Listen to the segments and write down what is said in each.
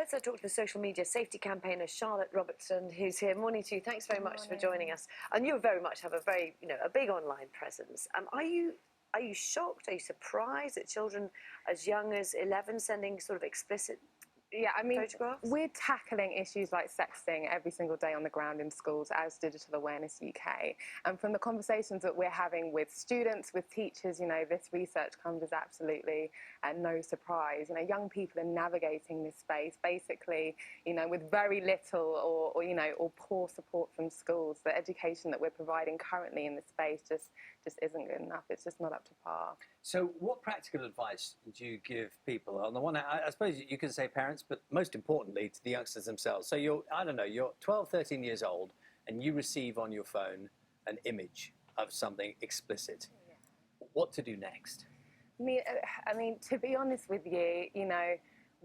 Let's talk to the social media safety campaigner Charlotte Robertson, who's here. Morning to you. Thanks very much for joining us. And you very much have a very, a big online presence. Are you shocked? Are you surprised that children as young as 11 sending sort of explicit photographs? We're tackling issues like sexting every single day on the ground in schools as Digital Awareness UK. And from the conversations that we're having with students, with teachers, this research comes as absolutely no surprise. Young people are navigating this space basically, with very little or poor support from schools. The education that we're providing currently in this space just isn't good enough. It's just not up to par. So what practical advice do you give people? On the one hand, I suppose you can say parents, but most importantly to the youngsters themselves. So you're 12, 13 years old and you receive on your phone an image of something explicit. Yeah. What to do next? I mean, to be honest with you,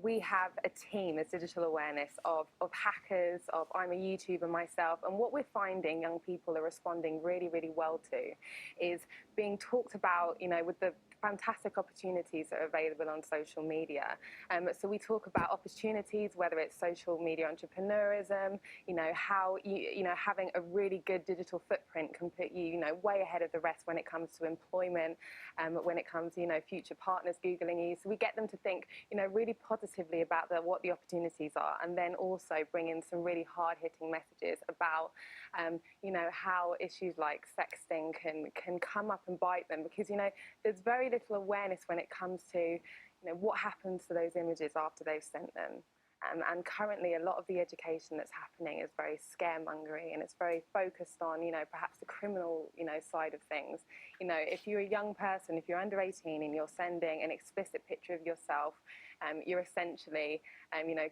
we have a team as Digital Awareness of hackers, I'm a YouTuber myself, and what we're finding young people are responding really, really well to is being talked about, with the fantastic opportunities that are available on social media. So we talk about opportunities, whether it's social media entrepreneurism, how having a really good digital footprint can put you, way ahead of the rest when it comes to employment, when it comes to, future partners Googling you. So we get them to think, really positively about what the opportunities are, and then also bring in some really hard-hitting messages about, how issues like sexting can come up and bite them, because, there's very little awareness when it comes to, what happens to those images after they've sent them. And currently a lot of the education that's happening is very scaremongering, and it's very focused on, perhaps the criminal, side of things. If you're a young person, if you're under 18 and you're sending an explicit picture of yourself, you're essentially,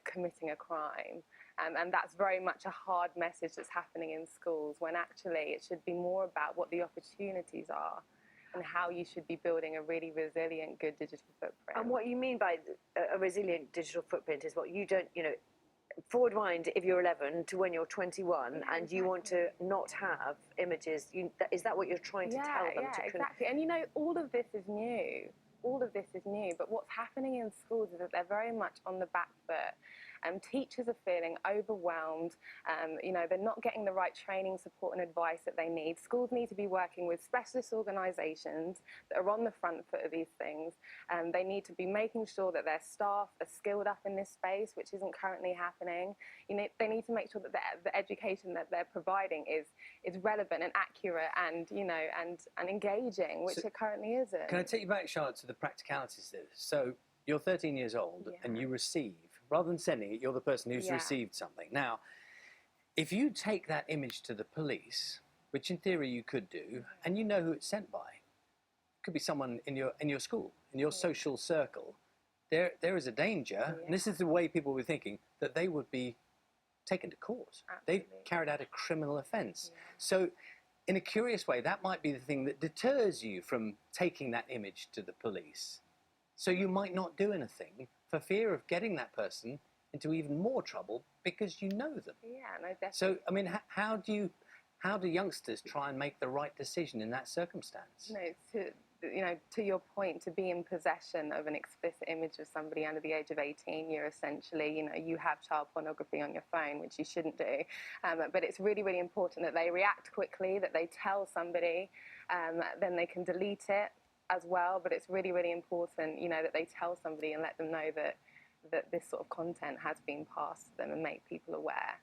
committing a crime. And that's very much a hard message that's happening in schools, when actually it should be more about what the opportunities are and how you should be building a really resilient, good digital footprint. And what you mean by a resilient digital footprint is what you don't, forward wind if you're 11 to when you're 21, and you want to not have images. Is that what you're trying to tell them? Yeah, exactly. And all of this is new. All of this is new, but what's happening in schools is that they're very much on the back foot. Teachers are feeling overwhelmed. They're not getting the right training, support and advice that they need. Schools need to be working with specialist organisations that are on the front foot of these things. They need to be making sure that their staff are skilled up in this space, which isn't currently happening. They need to make sure that the education that they're providing is relevant and accurate and, and engaging, which it currently isn't. Can I take you back, Charlotte, to the practicalities of this? So you're 13 years old and you receive, rather than sending it, you're the person who's received something. Now, if you take that image to the police, which in theory you could do, and you know who it's sent by, it could be someone in your school, in your social circle, there is a danger, and this is the way people were thinking, that they would be taken to court. They've carried out a criminal offence. So in a curious way, that might be the thing that deters you from taking that image to the police. So you might not do anything for fear of getting that person into even more trouble because you know them. Yeah, no, definitely. So, I mean, how do youngsters try and make the right decision in that circumstance? To your point, to be in possession of an explicit image of somebody under the age of 18, you're essentially, you have child pornography on your phone, which you shouldn't do. But it's really, really important that they react quickly, that they tell somebody, then they can delete it as well. But it's really, really important, that they tell somebody and let them know that this sort of content has been passed to them and make people aware.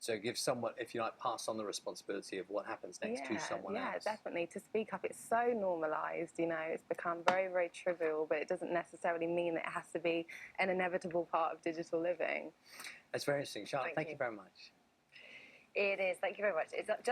So give someone, if you like, pass on the responsibility of what happens next to someone else. Yeah, definitely. To speak up, it's so normalised, it's become very, very trivial, but it doesn't necessarily mean that it has to be an inevitable part of digital living. That's very interesting. Charlotte, thank you very much. It is. Thank you very much. It's just